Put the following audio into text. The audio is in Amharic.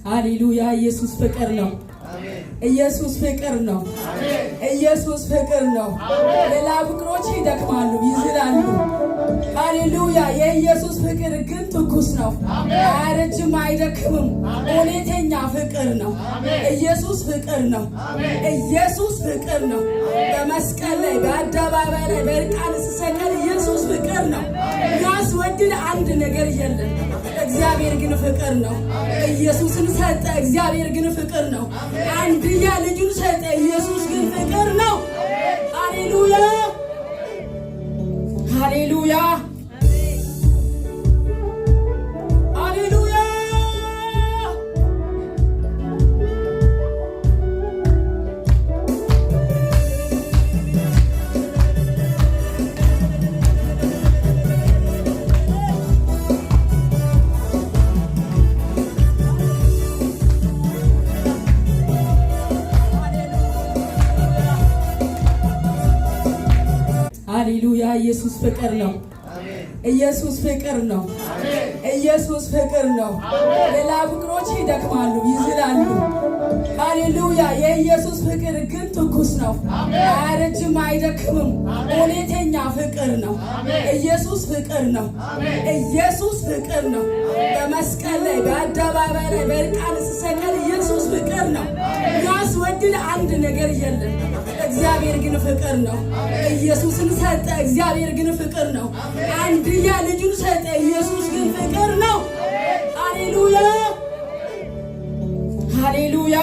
ሃሌሉያ! ኢየሱስ ፍቅር ነው። ኢየሱስ ፍቅር ነው። ኢየሱስ ፍቅር ነው። ሌላ ፍቅሮች ይደክማሉ፣ ይዝላሉ። ሃሌሉያ! የኢየሱስ ፍቅር ግን ትኩስ ነው፣ አያረጅም፣ አይደክምም። እውነተኛ ፍቅር ነው። ኢየሱስ ፍቅር ነው። ኢየሱስ ፍቅር ነው። በመስቀል ላይ በአደባባይ ላይ በእርቃን ሲሰቀል ኢየሱስ ፍቅር ነው። ያስወድድ አንድ ነገር የለም። እግዚአብሔር ግን ፍቅር ነው። ኢየሱስን ሰጠ፣ እግዚአብሔር ግን ፍቅር ነው። አንድያ ልጁን ሰጠ፣ ኢየሱስ ግን ፍቅር ነው። ሃሌሉያ! ሃሌሉያ! ሃሌሉያ! ኢየሱስ ፍቅር ነው። ኢየሱስ ፍቅር ነው። ኢየሱስ ፍቅር ነው። ሌላ ፍቅሮች ይደክማሉ፣ ይዝላሉ። ሃሌሉያ! የኢየሱስ ፍቅር ግን ትኩስ ነው፣ አያረጅም፣ አይደክምም። እውነተኛ ፍቅር ነው። ኢየሱስ ፍቅር ነው። ኢየሱስ ፍቅር ነው። በመስቀል ላይ በአደባባይ ላይ በእርቃን ሲሰቀል ኢየሱስ ፍቅር ነው። ያስወድድ አንድ ነገር የለም። እግዚአብሔር ግን ፍቅር ነው። ኢየሱስን ሰጠ፣ እግዚአብሔር ግን ፍቅር ነው። አንድያ ልጁን ሰጠ፣ ኢየሱስ ግን ፍቅር ነው። ሃሌሉያ! ሃሌሉያ!